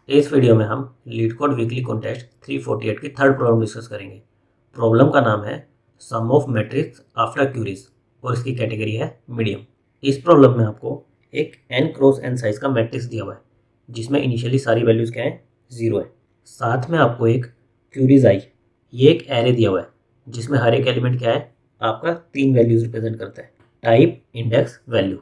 इस वीडियो में हम लीडकोड वीकली कॉन्टेस्ट 348 की थर्ड प्रॉब्लम डिस्कस करेंगे। प्रॉब्लम का नाम है सम ऑफ मैट्रिक्स आफ्टर क्यूरीज और इसकी कैटेगरी है मीडियम। इस प्रॉब्लम में आपको एक n क्रॉस n साइज का मैट्रिक्स दिया हुआ है जिसमें इनिशियली सारी वैल्यूज क्या है, 0 है। साथ में आपको एक क्यूरीज आई, ये एक एरे दिया हुआ है जिसमें हर एक एलिमेंट क्या है, आपका 3 वैल्यूज रिप्रेजेंट करता है। Type, index, value.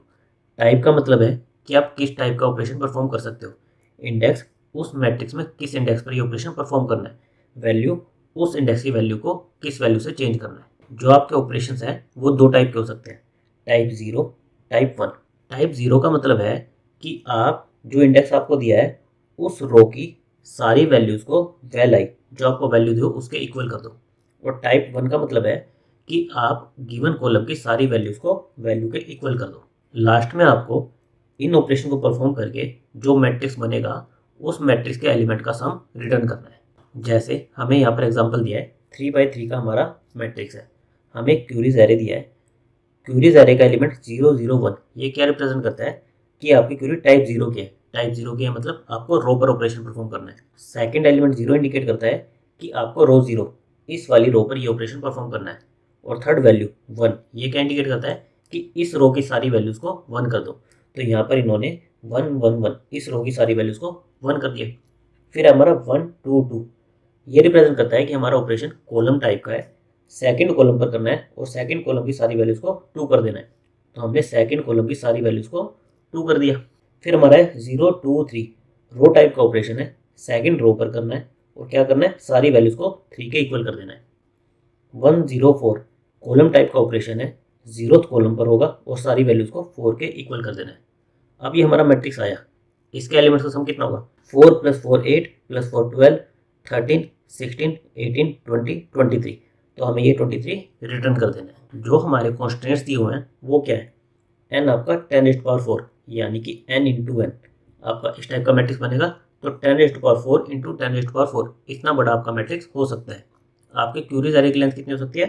टाइप का मतलब है कि आप किस टाइप का ऑपरेशन परफॉर्म कर सकते हो। इंडेक्स, उस मैट्रिक्स में किस इंडेक्स पर ये ऑपरेशन परफॉर्म करना है। वैल्यू, उस इंडेक्स की वैल्यू को किस वैल्यू से चेंज करना है। जो आपके ऑपरेशंस हैं वो दो टाइप के हो सकते हैं, टाइप 0, टाइप 1। टाइप 0 का मतलब है कि आप जो इंडेक्स आपको दिया है उस रो की सारी वैल्यूज़ को वैल आई जो आपको वैल्यू दो उसके इक्वल कर दो। और टाइप 1 का मतलब है कि आप गिवन कॉलम की सारी वैल्यूज़ को वैल्यू के इक्वल कर दो। लास्ट में आपको इन ऑपरेशन को परफॉर्म करके जो मैट्रिक्स बनेगा उस मैट्रिक्स के एलिमेंट का सम रिटर्न करना है। जैसे हमें यहाँ पर एग्जांपल दिया है 3x3 का हमारा मैट्रिक्स है। हमें क्यूरीज एरे दिया है। क्यूरीज एरे का एलिमेंट 0 0 1 ये क्या रिप्रेजेंट करता है कि आपकी क्यूरी टाइप 0 की है। टाइप 0 की है मतलब आपको रो पर ऑपरेशन परफॉर्म करना है। सेकंड एलिमेंट 0 इंडिकेट करता है कि आपको रो 0 इस वाली रो पर ये ऑपरेशन परफॉर्म करना है। और थर्ड वैल्यू 1 ये क्या इंडिकेट करता है कि इस रो की सारी वैल्यूज़ को 1 कर दो। तो यहाँ पर इन्होंने 1 1 1 इस रो की सारी वैल्यूज़ को 1 कर दिया। फिर हमारा 1 2 2 ये रिप्रेजेंट करता है कि हमारा ऑपरेशन कॉलम टाइप का है, सेकंड कॉलम पर करना है और सेकंड कॉलम की सारी वैल्यूज़ को 2 कर देना है। तो हमने सेकंड कॉलम की सारी वैल्यूज़ को 2 कर दिया। फिर हमारा है 0 2 3 रो टाइप का ऑपरेशन है, सेकंड रो पर करना है और क्या करना है, सारी वैल्यूज़ को 3 के इक्वल कर देना है। 1 0 4 कॉलम टाइप का ऑपरेशन है, 0th कॉलम पर होगा और सारी वैल्यूज़ को 4 के इक्वल कर देना है। अब ये हमारा मैट्रिक्स आया, इसके एलिमेंट्स का सम कितना होगा, 4 + 4 8 + 4 12 13 16 18 20 23। तो हमें ये 23 रिटर्न कर देना है। जो हमारे कॉन्स्टेंट्स दिए हुए हैं वो क्या है, n आपका 10⁴ यानी कि n इंटू एन आपका इस टाइप का मैट्रिक्स बनेगा। तो 10⁴ इंटू 10⁴ इतना बड़ा आपका मैट्रिक्स हो सकता है। आपके क्यूरीज एरे की लेंथ कितनी हो सकती है,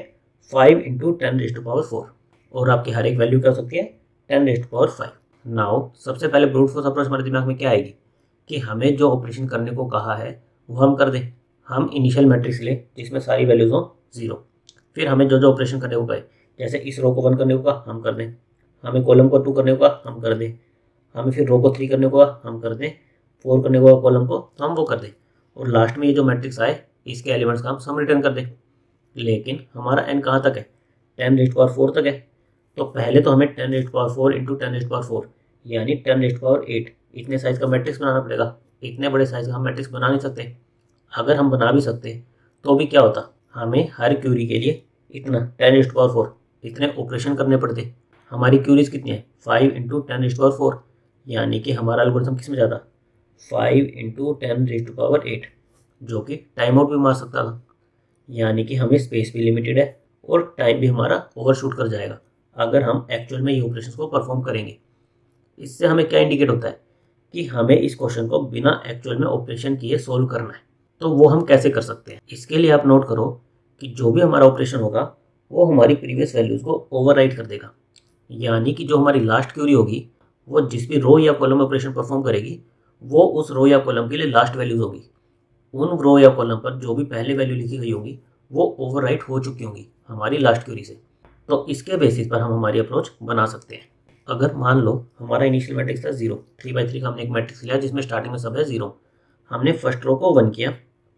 5 इंटू 10⁴ और आपकी हर एक वैल्यू क्या हो सकती है, 10⁵ नाउ सबसे पहले ब्रूट फोर्स अप्रोच हमारे दिमाग में क्या आएगी कि हमें जो ऑपरेशन करने को कहा है वो हम कर दें। हम इनिशियल मैट्रिक्स ले जिसमें सारी वैल्यूज हो 0। फिर हमें जो जो ऑपरेशन करने को कहे, जैसे इस रो को 1 करने को कहा हम कर दें, हमें कॉलम को 2 करने को कहा हम कर दें, हमें फिर रो को 3 करने को कहा हम कर दें, 4 करने को कहा कॉलम को तो हम वो कर दें। और लास्ट में ये जो मैट्रिक्स आए इसके एलिमेंट्स का हम सम रिटर्न कर दें। लेकिन हमारा n कहाँ तक है, 10⁴ तक है। तो पहले तो हमें 10⁴ इंटू 10⁴ यानी 10⁸ इतने साइज का मैट्रिक्स बनाना पड़ेगा। इतने बड़े साइज का हम मैट्रिक्स बना नहीं सकते। अगर हम बना भी सकते तो भी क्या होता, हमें हर क्यूरी के लिए इतना 10⁴ इतने ऑपरेशन करने पड़ते। हमारी क्यूरीज कितनी है, 5 इंटू 10⁴ यानी कि हमारा एल्गोरिथम किस में जाता, 5 इंटू 10⁸ जो कि टाइम आउट भी मार सकता था। यानी कि हमें स्पेस भी लिमिटेड है और टाइम भी हमारा ओवरशूट कर जाएगा अगर हम एक्चुअल में ये ऑपरेशन को परफॉर्म करेंगे। इससे हमें क्या इंडिकेट होता है कि हमें इस क्वेश्चन को बिना एक्चुअल में ऑपरेशन किए सोल्व करना है। तो वो हम कैसे कर सकते हैं, इसके लिए आप नोट करो कि जो भी हमारा ऑपरेशन होगा वो हमारी प्रीवियस वैल्यूज़ को ओवरराइट कर देगा। यानी कि जो हमारी लास्ट क्यूरी होगी वो जिस भी रो या कॉलम ऑपरेशन परफॉर्म करेगी वो उस रो या कॉलम के लिए लास्ट वैल्यूज़ होगी। उन रो या कॉलम पर जो भी पहले वैल्यू लिखी गई होगी वो ओवरराइट हो चुकी होंगी हमारी लास्ट क्यूरी से। तो इसके बेसिस पर हम हमारी अप्रोच बना सकते हैं। अगर मान लो हमारा इनिशियल मैट्रिक्स था 0, 3x3 का हमने एक मैट्रिक्स लिया जिसमें स्टार्टिंग में सब है 0। हमने फर्स्ट रो को 1 किया,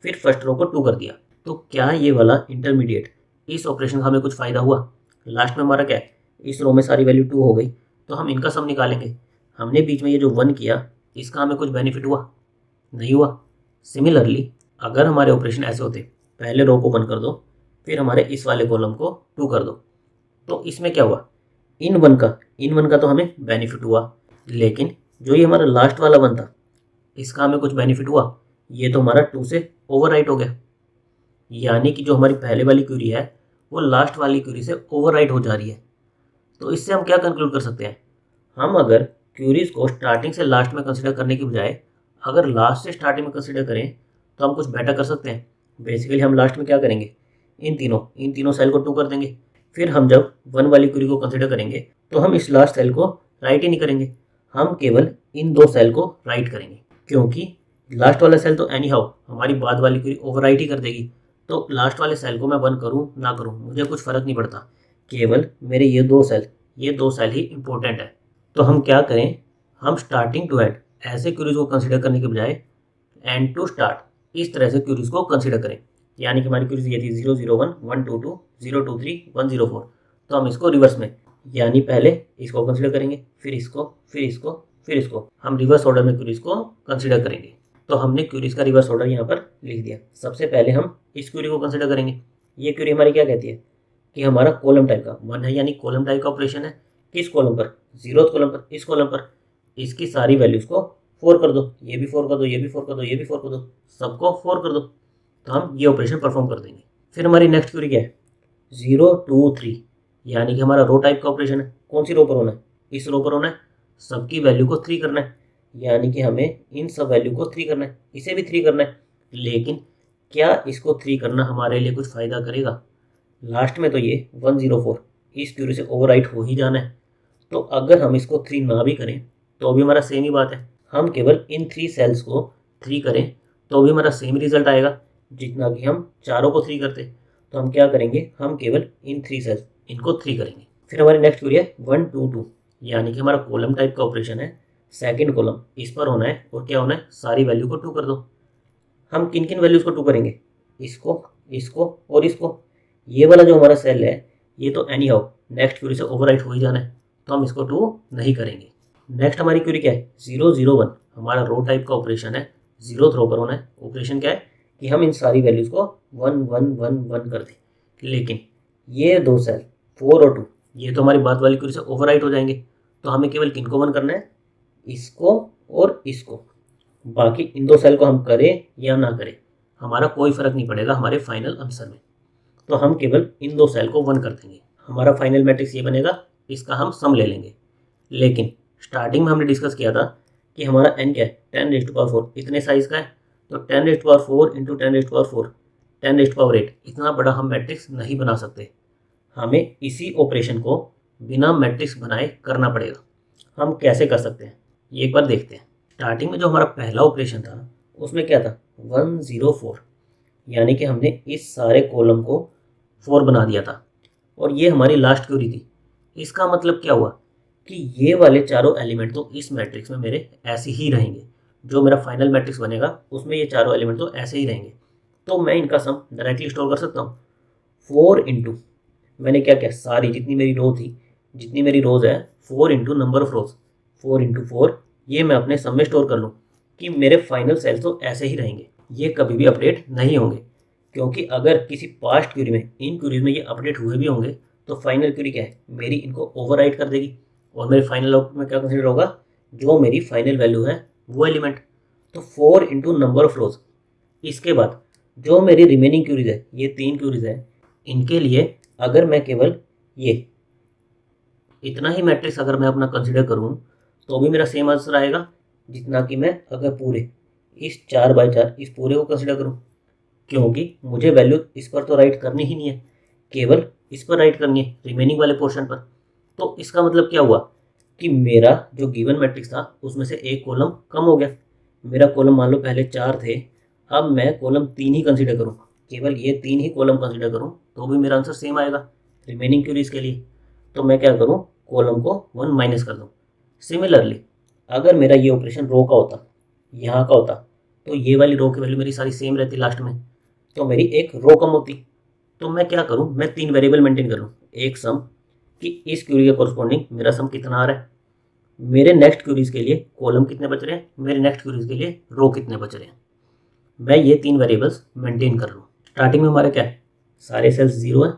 फिर फर्स्ट रो को 2 कर दिया। तो क्या ये वाला इंटरमीडिएट इस ऑपरेशन का हमें कुछ फ़ायदा हुआ। लास्ट में हमारा क्या है, इस रो में सारी वैल्यू 2 हो गई तो हम इनका सम निकालेंगे। हमने बीच में ये जो 1 किया इसका हमें कुछ बेनिफिट हुआ, नहीं हुआ। सिमिलरली अगर हमारे ऑपरेशन ऐसे होते, पहले रो को 1 कर दो फिर हमारे इस वाले कॉलम को 2 कर दो, तो इसमें क्या हुआ, इन वन का तो हमें बेनिफिट हुआ। लेकिन जो ये हमारा लास्ट वाला 1 था इसका हमें कुछ बेनिफिट हुआ, ये तो हमारा 2 से ओवरराइट हो गया। यानी कि जो हमारी पहले वाली क्यूरी है वो लास्ट वाली क्यूरी से ओवरराइट हो जा रही है। तो इससे हम क्या कंक्लूड कर सकते हैं, हम अगर क्यूरीज को स्टार्टिंग से लास्ट में कंसिडर करने की बजाय अगर लास्ट से स्टार्टिंग में कंसिडर करें तो हम कुछ बेटर कर सकते हैं। बेसिकली हम लास्ट में क्या करेंगे, इन तीनों सेल को 2 कर देंगे। फिर हम जब 1 वाली क्यूरी को कंसिडर करेंगे तो हम इस लास्ट सेल को राइट ही नहीं करेंगे, हम केवल इन 2 सेल को राइट करेंगे। क्योंकि लास्ट वाला सेल तो एनी हाउ हमारी बाद वाली क्वेरी ओवरराइट ही कर देगी, तो लास्ट वाले सेल को मैं 1 करूँ ना करूँ मुझे कुछ फ़र्क नहीं पड़ता, केवल मेरे ये दो सेल ही इंपॉर्टेंट है। तो हम क्या करें, हम स्टार्टिंग टू एंड ऐसे क्वेरीज को कंसिडर करने के बजाय एंड टू स्टार्ट इस तरह से क्वेरीज को कंसिडर करें। यानी कि हमारी क्वेरीज ये थी 001 122 023 104, तो हम इसको रिवर्स में, यानी पहले इसको कंसिडर करेंगे, फिर इसको, फिर इसको, फिर इसको, हम रिवर्स ऑर्डर में क्वेरीज को कंसिडर करेंगे। तो हमने क्वेरीज का रिवर्स ऑर्डर यहाँ पर लिख दिया। सबसे पहले हम इस क्वेरी को कंसिडर करेंगे। ये क्वेरी हमारी क्या कहती है कि हमारा कॉलम टाइप का 1 है, यानी कॉलम टाइप का ऑपरेशन है। किस कॉलम पर, 0th कॉलम पर, इस कॉलम पर। इसकी सारी वैल्यूज को 4 कर दो, ये भी 4 कर दो, ये भी 4 कर दो, ये भी 4 कर दो, सबको 4 कर दो, तो हम ये ऑपरेशन परफॉर्म कर देंगे। फिर हमारी नेक्स्ट क्वेरी क्या है, 0 2 3, यानी कि हमारा रो टाइप का ऑपरेशन है। कौन सी रो पर होना है, इस रो पर होना है। सबकी वैल्यू को 3 करना है, यानी कि हमें इन सब वैल्यू को 3 करना है, इसे भी 3 करना है। लेकिन क्या इसको 3 करना हमारे लिए कुछ फ़ायदा करेगा? लास्ट में तो ये 104 इस क्वेरी से ओवरराइट हो ही जाना है। तो अगर हम इसको 3 ना भी करें तो भी हमारा सेम ही बात है। हम केवल इन 3 सेल्स को 3 करें तो भी हमारा सेम रिजल्ट आएगा जितना कि हम चारों को 3 करते। तो हम क्या करेंगे, हम केवल इन 3 सेल्स इनको 3 करेंगे। फिर हमारी नेक्स्ट क्वेरी है 1 2 2, यानी कि हमारा कॉलम टाइप का ऑपरेशन है। सेकंड कॉलम इस पर होना है और क्या होना है, सारी वैल्यू को 2 कर दो। हम किन किन वैल्यूज़ को 2 करेंगे, इसको, इसको और इसको। ये वाला जो हमारा सेल है ये तो एनी हाउ नेक्स्ट क्वेरी से ओवरराइट हो ही जाना है, तो हम इसको 2 नहीं करेंगे। नेक्स्ट हमारी क्वेरी क्या है, 001, हमारा रो टाइप का ऑपरेशन है। 0th रो पर होना है। ऑपरेशन क्या है कि हम इन सारी वैल्यूज़ को 1 1 1 1 कर दें। लेकिन ये दो सेल 4 और 2 ये तो हमारी बाद वाली क्वेरी से ओवरराइट हो जाएंगे, तो हमें केवल किनको 1 करना है, इसको और इसको। बाकी इन दो सेल को हम करें या ना करें हमारा कोई फ़र्क नहीं पड़ेगा हमारे फाइनल आंसर में। तो हम केवल इन दो सेल को 1 कर देंगे। हमारा फाइनल मैट्रिक्स ये बनेगा, इसका हम सम ले लेंगे। लेकिन स्टार्टिंग में हमने डिस्कस किया था कि हमारा n क्या है, 10⁴ इतने साइज़ का है। तो 10⁴ इंटू 10⁴ 10⁸ इतना बड़ा हम मैट्रिक्स नहीं बना सकते। हमें इसी ऑपरेशन को बिना मैट्रिक्स बनाए करना पड़ेगा। हम कैसे कर सकते हैं ये एक बार देखते हैं। स्टार्टिंग में जो हमारा पहला ऑपरेशन था उसमें क्या था, 104, यानी कि हमने इस सारे कॉलम को 4 बना दिया था और ये हमारी लास्ट क्वेरी थी। इसका मतलब क्या हुआ कि ये वाले चारों एलिमेंट तो इस मैट्रिक्स में मेरे ऐसे ही रहेंगे। जो मेरा फाइनल मैट्रिक्स बनेगा उसमें ये चारों एलिमेंट तो ऐसे ही रहेंगे। तो मैं इनका सम डायरेक्टली स्टोर कर सकता हूँ। 4 इंटू, मैंने क्या किया, सारी जितनी मेरी रो थी, जितनी मेरी रोज़ है, 4 into number of rose, 4 into 4, ये मैं अपने सम में स्टोर कर लूँ कि मेरे फाइनल सेल्स तो ऐसे ही रहेंगे, ये कभी भी अपडेट नहीं होंगे। क्योंकि अगर किसी पास्ट क्वेरी में, इन क्वेरीज में ये अपडेट हुए भी होंगे तो फाइनल क्वेरी क्या है, मेरी इनको ओवरराइट कर देगी और मेरे फाइनल आउटपुट में क्या कंसिडर होगा, जो मेरी फाइनल वैल्यू है वो एलिमेंट। तो 4 इंटू नंबर ऑफ रोज। इसके बाद जो मेरी रिमेनिंग क्वेरीज है, ये 3 क्वेरीज है, इनके लिए अगर मैं केवल ये इतना ही मैट्रिक्स अगर मैं अपना कंसिडर करूँ तो भी मेरा सेम आंसर आएगा जितना कि मैं अगर पूरे इस 4/4 इस पूरे को कंसिडर करूँ। क्योंकि मुझे वैल्यू इस पर तो राइट करनी ही नहीं है, केवल इस पर राइट करनी है, रिमेनिंग वाले पोर्शन पर। तो इसका मतलब क्या हुआ कि मेरा जो गिवन मैट्रिक्स था उसमें से एक कॉलम कम हो गया। मेरा कॉलम मान लो पहले 4 थे, अब मैं कॉलम 3 ही कंसिडर करूँ, केवल ये 3 ही कॉलम कंसिडर करूँ तो भी मेरा आंसर सेम आएगा रिमेनिंग क्वेरीज के लिए। तो मैं क्या करूँ, कॉलम को 1 माइनस कर दूँ। सिमिलरली अगर मेरा ये ऑपरेशन रो का होता, यहाँ का होता, तो ये वाली रो की वैल्यू मेरी सारी सेम रहती लास्ट में, तो मेरी एक रो कम होती। तो मैं क्या करूँ, मैं 3 वेरिएबल मेंटेन कर लूँ। एक सम कि इस क्वेरी के कॉरस्पॉन्डिंग मेरा सम कितना आ रहा है, मेरे नेक्स्ट क्वेरीज के लिए कॉलम कितने बच रहे हैं, मेरे नेक्स्ट क्वेरीज के लिए रो कितने बच रहे हैं, मैं ये 3 वेरिएबल्स मेंटेन कर लूँ। स्टार्टिंग में हमारा क्या है, सारे सेल्स 0 है,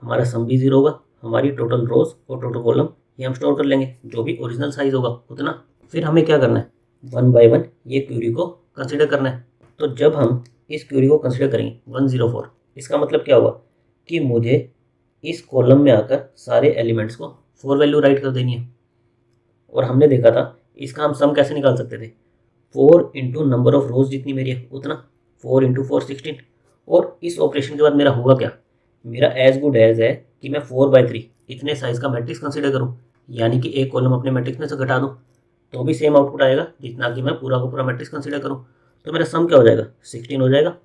हमारा सम भी 0 होगा, हमारी टोटल रोज और टोटल कॉलम ये हम स्टोर कर लेंगे, जो भी ओरिजिनल साइज होगा उतना। फिर हमें क्या करना है, 1 बाय 1 ये क्वेरी को कंसिडर करना है। तो जब हम इस क्वेरी को कंसिडर करेंगे 104, इसका मतलब क्या हुआ कि मुझे इस कॉलम में आकर सारे एलिमेंट्स को 4 वैल्यू राइट कर देनी है। और हमने देखा था इसका हम सम कैसे निकाल सकते थे, 4 इंटू नंबर ऑफ रोज जितनी मेरी है उतना, 4 इंटू 4 16। और इस ऑपरेशन के बाद मेरा होगा क्या, मेरा एज गुड एज है कि मैं 4/3 इतने साइज का मैट्रिक्स कंसिडर करूँ, यानी कि एक कॉलम अपने मैट्रिक्स में से घटा दूँ तो भी सेम आउटपुट आएगा जितना कि मैं पूरा का पूरा मैट्रिक्स कंसिडर करूँ। तो मेरा सम क्या हो जाएगा 16 हो जाएगा।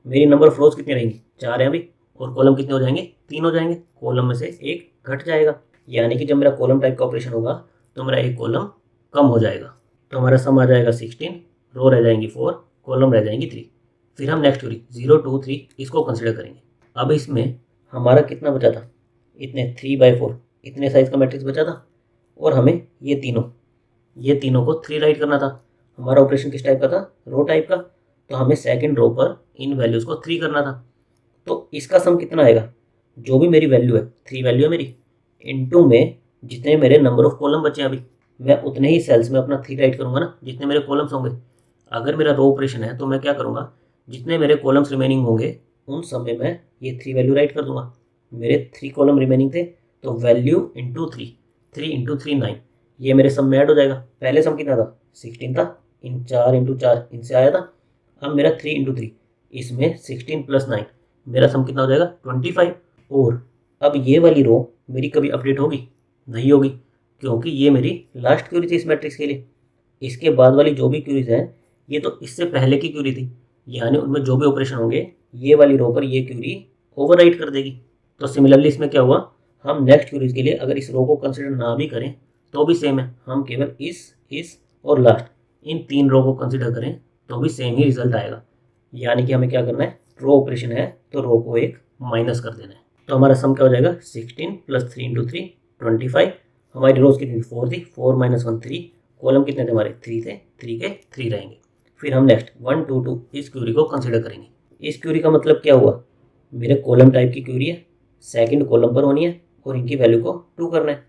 मेरी नंबर ऑफ रोज कितनी रहेंगी 4 हैं अभी, और कॉलम कितने हो जाएंगे 3 हो जाएंगे, कॉलम में से एक घट जाएगा। यानी कि जब मेरा कॉलम टाइप का ऑपरेशन होगा तो मेरा एक कॉलम कम हो जाएगा। तो हमारा सम आ जाएगा 16, रो रह जाएंगी 4, कॉलम रह जाएंगी 3। फिर हम नेक्स्ट क्वेरी 0 2 3 इसको कंसिडर करेंगे। अब इसमें हमारा कितना बचा था, इतने 3/4 इतने साइज का मैट्रिक्स बचा था, और हमें ये तीनों को 3 राइट करना था। हमारा ऑपरेशन किस टाइप का था, रो टाइप का, तो हमें सेकंड रो पर इन वैल्यूज़ को 3 करना था। तो इसका सम कितना आएगा, जो भी मेरी वैल्यू है 3 वैल्यू है मेरी, इनटू में जितने मेरे नंबर ऑफ कॉलम बचे हैं अभी, मैं उतने ही सेल्स में अपना 3 राइट करूँगा ना जितने मेरे कॉलम्स होंगे। अगर मेरा रो ऑपरेशन है तो मैं क्या करूँगा, जितने मेरे कॉलम्स रिमेनिंग होंगे उन सब में मैं ये 3 वैल्यू राइट कर दूंगा। मेरे 3 कॉलम रिमेनिंग थे तो वैल्यू इंटू 3, 3 इंटू 3 9, ये मेरे सम में ऐड हो जाएगा। पहले सम कितना था 16 था, इन 4 इंटू 4 इनसे आया था। अब मेरा 3 इंटू 3 इसमें 16 + 9, मेरा सम कितना हो जाएगा 25। और अब ये वाली रो मेरी कभी अपडेट होगी नहीं होगी, क्योंकि ये मेरी लास्ट क्यूरी थी इस मैट्रिक्स के लिए। इसके बाद वाली जो भी क्यूरीज हैं ये तो इससे पहले की क्यूरी थी, यानी उनमें जो भी ऑपरेशन होंगे ये वाली रो पर ये क्यूरी ओवरराइट कर देगी। तो सिमिलरली इसमें क्या हुआ, हम नेक्स्ट क्यूरीज के लिए अगर इस रो को कंसिडर ना भी करें तो भी सेम है, हम केवल इस और लास्ट इन 3 रो को कंसिडर करें तो भी सेम ही रिजल्ट आएगा। यानी कि हमें क्या करना है, रो ऑपरेशन है तो रो को एक माइनस कर देना है। तो हमारा सम क्या हो जाएगा 16 + 3 × 3 25। हमारी रोज कितनी थी 4 थी, 4 - 1 3, कॉलम कितने थे हमारे 3 थे, 3 के 3 रहेंगे। फिर हम नेक्स्ट 1 2 2 इस क्यूरी को कंसिडर करेंगे। इस क्यूरी का मतलब क्या हुआ, मेरे कॉलम टाइप की क्यूरी है, सेकंड कॉलम पर होनी है और इनकी वैल्यू को 2 करना है।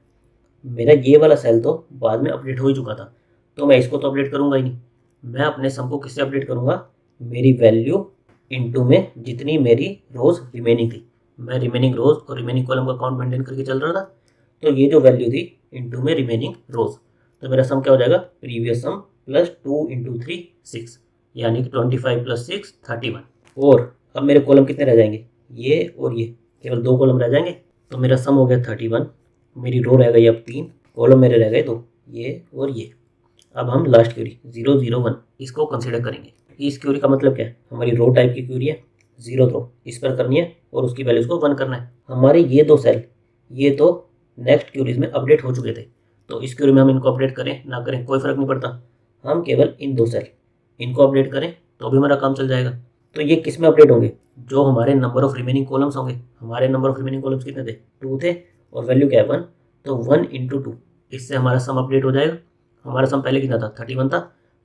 मेरा ये वाला सेल तो बाद में अपडेट हो ही चुका था, तो मैं इसको तो अपडेट करूंगा ही नहीं। मैं अपने सम को किससे अपडेट करूंगा, मेरी वैल्यू इनटू में जितनी मेरी रोज रिमेनिंग थी। मैं रिमेनिंग रोज और रिमेनिंग कॉलम का काउंट मेंटेन करके चल रहा था, तो ये जो वैल्यू थी इनटू में रिमेनिंग रोज। तो मेरा सम क्या हो जाएगा, प्रीवियस सम + 2 × 3 6, यानी कि 25 + 6 31। और अब मेरे कॉलम कितने रह जाएंगे, ये और ये, केवल 2 कॉलम रह जाएंगे। तो मेरा सम हो गया 31, मेरी रो रह गई अब 3, कॉलम मेरे रह गए 2, ये और ये। अब हम लास्ट क्यूरी 0 0 1 इसको कंसिडर करेंगे। इस क्यूरी का मतलब क्या है, हमारी रो टाइप की क्यूरी है, 0th रो इस पर करनी है और उसकी वैल्यूज को 1 करना है। हमारे ये 2 सेल ये तो नेक्स्ट क्यूरीज में अपडेट हो चुके थे, तो इस क्यूरी में हम इनको अपडेट करें ना करें कोई फर्क नहीं पड़ता, हम केवल इन 2 सेल इनको अपडेट करें तो भी हमारा काम चल जाएगा। तो ये किस में अपडेट होंगे, जो हमारे नंबर ऑफ रिमेनिंग कॉलम्स होंगे। हमारे नंबर ऑफ रिमेनिंग कॉलम्स कितने थे 2 थे, और वैल्यू क्या है 1, तो 1 × 2 इससे हमारा सम अपडेट हो जाएगा। हमारा सम पहले कितना था 31 था,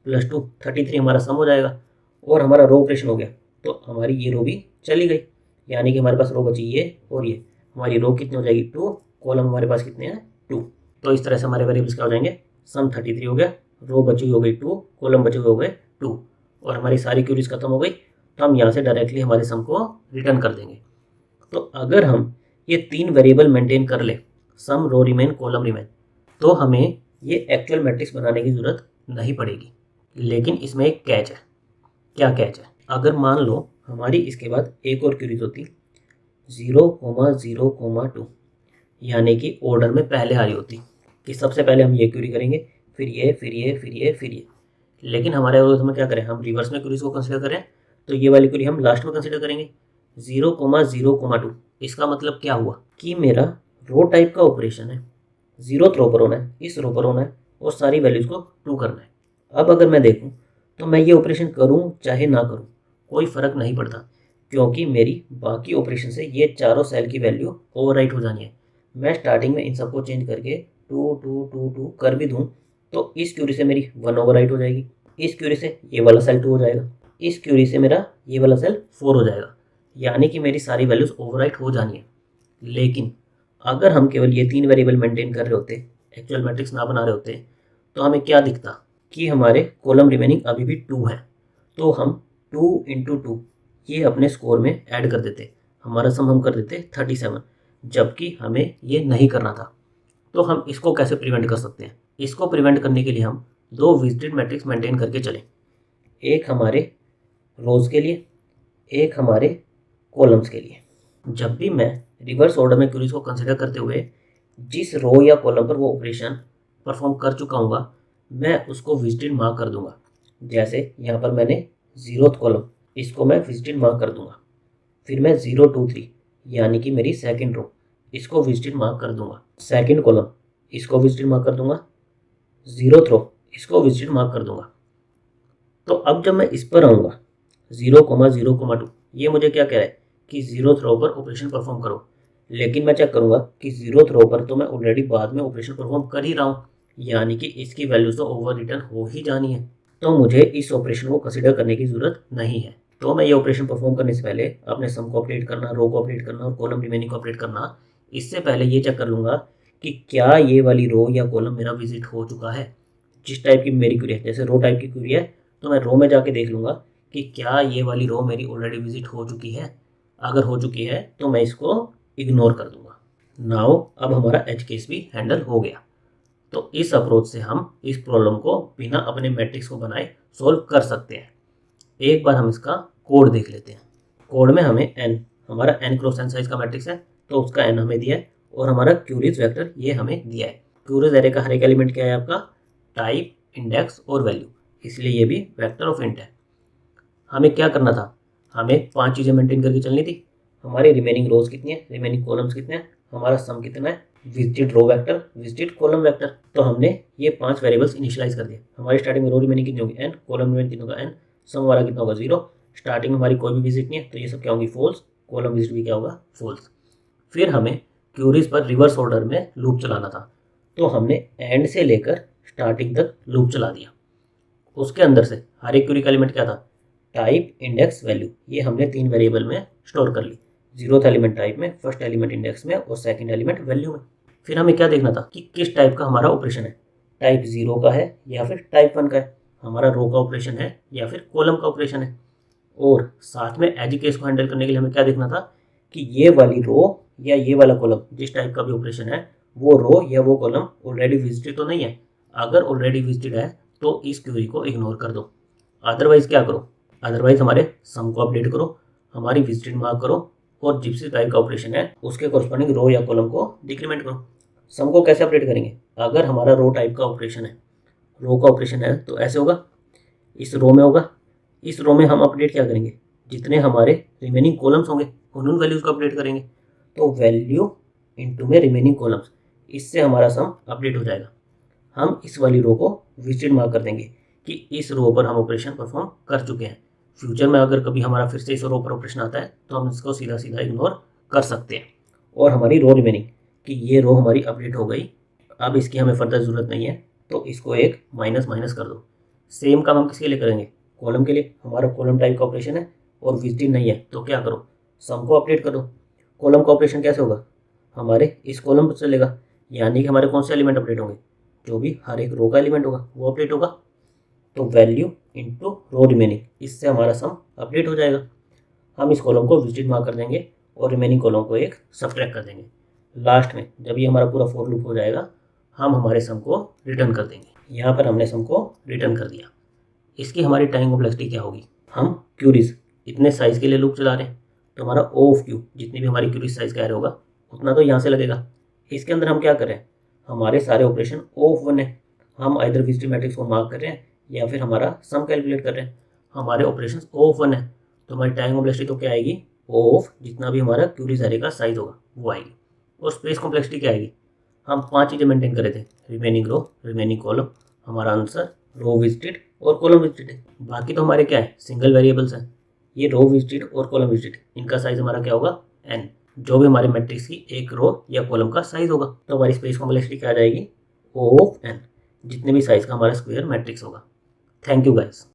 +2 33 हमारा सम हो जाएगा। और हमारा रो ऑपरेशन हो गया तो हमारी ये रो भी चली गई, यानी कि हमारे पास रो बची ये और ये। हमारी रो कितनी हो जाएगी 2, कॉलम हमारे पास कितने हैं 2। तो इस तरह से हमारे वेरिएबल्स क्या हो जाएंगे, सम 33 हो गया, रो बची हो गई 2, कॉलम बचे हुए हो गए 2, और हमारी सारी क्यूरीज खत्म हो गई। तो हम यहाँ से डायरेक्टली हमारे सम को रिटर्न कर देंगे। तो अगर हम ये 3 वेरिएबल मेंटेन कर ले, सम रो रिमेन कॉलम रिमेन, तो हमें ये एक्चुअल मैट्रिक्स बनाने की ज़रूरत नहीं पड़ेगी। लेकिन इसमें एक कैच है। क्या कैच है, अगर मान लो हमारी इसके बाद एक और क्यूरीज होती 0, 0, 2, यानी कि ऑर्डर में पहले आ रही होती कि सबसे पहले हम ये क्यूरी करेंगे, फिर ये, फिर ये, फिर ये, फिर ये। लेकिन हमारे एल्गोरिथम में क्या करें, हम रिवर्स में क्यूरीज को कंसिडर करें, तो ये वाली क्यूरी हम लास्ट में कंसिडर करेंगे 0, 0, 2। इसका मतलब क्या हुआ कि मेरा रो टाइप का ऑपरेशन है, 0th रो पर होना है, इस रो पर होना है और सारी वैल्यूज़ को 2 करना है। अब अगर मैं देखूं तो मैं ये ऑपरेशन करूं चाहे ना करूं कोई फ़र्क नहीं पड़ता, क्योंकि मेरी बाकी ऑपरेशन से ये चारों सेल की वैल्यू ओवरराइट हो जानी है। मैं स्टार्टिंग में इन सबको चेंज करके 2 2 2 2 कर भी दूं तो इस क्यूरी से मेरी 1 ओवरराइट हो जाएगी, इस क्यूरी से ये वाला सेल 2 हो जाएगा, इस क्यूरी से मेरा ये वाला सेल 4 हो जाएगा, यानी कि मेरी सारी वैल्यूज़ ओवरराइट हो जानी है। लेकिन अगर हम केवल ये 3 वेरिएबल मेंटेन कर रहे होते, एक्चुअल मैट्रिक्स ना बना रहे होते, तो हमें क्या दिखता कि हमारे कॉलम रिमेनिंग अभी भी 2 है। तो हम 2 × 2 ये अपने स्कोर में ऐड कर देते, हमारा सम हम कर देते 37, जबकि हमें ये नहीं करना था। तो हम इसको कैसे प्रिवेंट कर सकते हैं, इसको प्रिवेंट करने के लिए हम 2 विजिटेड मैट्रिक्स मेंटेन करके चलें, एक हमारे रोज के लिए, एक हमारे कॉलम्स के लिए। जब भी मैं रिवर्स ऑर्डर में क्यूरीज को कंसिडर करते हुए जिस रो या कॉलम पर वो ऑपरेशन परफॉर्म कर चुका हूँगा, मैं उसको विजिटेड मार्क कर दूंगा। जैसे यहाँ पर मैंने 0th कॉलम इसको मैं विजिटेड मार्क कर दूंगा। फिर मैं 0 2 3 यानी कि मेरी सेकंड रो इसको विजिटेड मार्क कर दूंगा। सेकंड कॉलम इसको विजिटेड मार्क कर दूंगा। 0th रो इसको विजिटेड मार्क कर दूंगा। तो अब जब मैं इस पर आऊँगा 0,0,2 ये मुझे क्या कह रहा है कि 0th रो पर ऑपरेशन परफॉर्म करो, लेकिन मैं चेक करूंगा कि 0th रो पर तो मैं ऑलरेडी बाद में ऑपरेशन परफॉर्म कर ही रहा हूँ, यानी कि इसकी वैल्यूज तो ओवर रिटर्न हो ही जानी है, तो मुझे इस ऑपरेशन को कंसिडर करने की जरूरत नहीं है। तो मैं ये ऑपरेशन परफॉर्म करने से पहले अपने सम को अपडेट करना, रो को अपडेट करना और कॉलम रिमेनिंग को अपडेट करना, इससे पहले ये चेक कर लूँगा कि क्या ये वाली रो या कॉलम मेरा विजिट हो चुका है। जिस टाइप की मेरी क्वेरी है, जैसे रो टाइप की क्वेरी है तो मैं रो में जाके देख लूँगा कि क्या ये वाली रो मेरी ऑलरेडी विजिट हो चुकी है। अगर हो चुकी है तो मैं इसको इग्नोर कर दूंगा। नाउ अब हमारा एज केस भी हैंडल हो गया। तो इस अप्रोच से हम इस प्रॉब्लम को बिना अपने मैट्रिक्स को बनाए सॉल्व कर सकते हैं। एक बार हम इसका कोड देख लेते हैं। कोड में हमें n, हमारा n क्रॉस n साइज का मैट्रिक्स है तो उसका n हमें दिया है, और हमारा क्यूरीज वेक्टर ये हमें दिया है। क्यूरीज एरे का हर एक एलिमेंट क्या है आपका, टाइप, इंडेक्स और वैल्यू, इसलिए ये भी वेक्टर ऑफ इंट है। हमें क्या करना था, हमें 5 चीज़ें मेंटेन करके चलनी थी। हमारी रिमेनिंग रोज कितनी है, रिमेनिंग कॉलम्स कितने हैं, हमारा सम कितना है, visited row vector, visited column vector. तो हमने ये 5 वेरिएबल्स इनिशियलाइज कर दिए। हमारी स्टार्टिंग में रो रिमेनिंग कितनी होगी n, कॉलम रिमेनिंग कितनी होगा n, सम हमारा कितना होगा 0। स्टार्टिंग में हमारी कोई भी विजिट नहीं है तो ये सब क्या होंगी फॉल्स, कॉलम विजिट भी क्या होगा फॉल्स। फिर हमें क्यूरीज पर रिवर्स ऑर्डर में लूप चलाना था, तो हमने एंड से लेकर स्टार्टिंग तक लूप चला दिया। उसके अंदर से हर एक क्यूरी का एलिमेंट क्या था, टाइप, इंडेक्स, वैल्यू, ये हमने 3 वेरिएबल में स्टोर कर ली। 0th एलिमेंट टाइप में, फर्स्ट एलिमेंट इंडेक्स में और सेकंड एलिमेंट वैल्यू में। फिर हमें क्या देखना था कि किस टाइप का हमारा ऑपरेशन है, टाइप 0 का है या फिर टाइप 1 का है, हमारा रो का ऑपरेशन है या फिर कॉलम का ऑपरेशन है। और साथ में एज केस को हैंडल करने के लिए हमें क्या देखना था कि ये वाली रो या ये वाला कॉलम जिस टाइप का भी ऑपरेशन है वो रो या वो कॉलम ऑलरेडी विजिटेड तो नहीं है। अगर ऑलरेडी विजिटेड है तो इस क्वेरी को इग्नोर कर दो, अदरवाइज क्या करो, अदरवाइज हमारे सम को अपडेट करो, हमारी विजिटेड मार्क करो और जिस टाइप का ऑपरेशन है उसके कॉरस्पॉन्डिंग रो या कॉलम को डिक्रीमेंट करो। सम को कैसे अपडेट करेंगे, अगर हमारा रो टाइप का ऑपरेशन है, रो का ऑपरेशन है तो ऐसे होगा, इस रो में होगा। इस रो में हम अपडेट क्या करेंगे, जितने हमारे रिमेनिंग कॉलम्स होंगे उन वैल्यूज को अपडेट करेंगे। तो वैल्यू इनटू में रिमेनिंग कॉलम्स, इससे हमारा सम अपडेट हो जाएगा। हम इस वाली रो को विजिटेड मार्क कर देंगे कि इस रो पर हम ऑपरेशन परफॉर्म कर चुके हैं। फ्यूचर में अगर कभी हमारा फिर से इस रो पर ऑपरेशन आता है तो हम इसको सीधा सीधा इग्नोर कर सकते हैं। और हमारी रो रिमेनिंग कि ये रो हमारी अपडेट हो गई, अब इसकी हमें फर्दर ज़रूरत नहीं है तो इसको एक माइनस माइनस कर दो। सेम काम हम किसके लिए करेंगे, कॉलम के लिए। हमारा कॉलम टाइप का ऑपरेशन है और विजिटेड नहीं है तो क्या करो, सम को अपडेट कर दो। कॉलम का ऑपरेशन कैसे होगा, हमारे इस कॉलम पर चलेगा, यानी कि हमारे कौन से एलिमेंट अपडेट होंगे, जो भी हर एक रो का एलिमेंट होगा वो अपडेट होगा। तो वैल्यू इनटू रो रिमेनिंग, इससे हमारा सम अपडेट हो जाएगा। हम इस कॉलम को विजिटेड मार्क कर देंगे और रिमेनिंग कॉलम को एक सब्ट्रैक्ट कर देंगे। लास्ट में जब ये हमारा पूरा फॉर लूप हो जाएगा हम हमारे सम को रिटर्न कर देंगे। यहाँ पर हमने सम को रिटर्न कर दिया। इसकी हमारी टाइम कॉम्प्लेक्सिटी क्या होगी, हम क्यूरीज इतने साइज़ के लिए लूप चला रहे हैं तो हमारा ओ ऑफ क्यू, जितनी भी हमारी क्यूरीज साइज़ का एरे होगा उतना तो यहाँ से लगेगा। इसके अंदर हम क्या कर रहे हैं, हमारे सारे ऑपरेशन ओ ऑफ 1 है। हम आइदर विजिटेड मैट्रिक्स को मार्क कर रहे हैं या फिर हमारा सम कैलकुलेट कर रहे हैं। हमारे ऑपरेशन ओ ऑफ 1 है तो हमारी टाइम कॉम्प्लेक्सिटी तो क्या आएगी, ओ ऑफ जितना भी हमारा क्यूरीज एरे का साइज होगा वो आएगी। और स्पेस कॉम्प्लेक्सिटी क्या आएगी, हम 5 चीज़ें मेंटेन कर रहे थे, रिमेनिंग रो, रिमेनिंग कॉलम, हमारा आंसर, रो विजिटेड और कॉलम विजिटेड है। बाकी तो हमारे क्या है, सिंगल वेरिएबल्स हैं। ये रो विजिटेड और कॉलम विजिटेड, इनका साइज हमारा क्या होगा n, जो भी हमारे मैट्रिक्स की एक रो या कॉलम का साइज होगा। तो हमारी स्पेस कॉम्प्लेक्सिटी क्या आ जाएगी, ओ ऑफ n, जितने भी साइज का हमारा स्क्वायर मैट्रिक्स होगा। Thank you guys.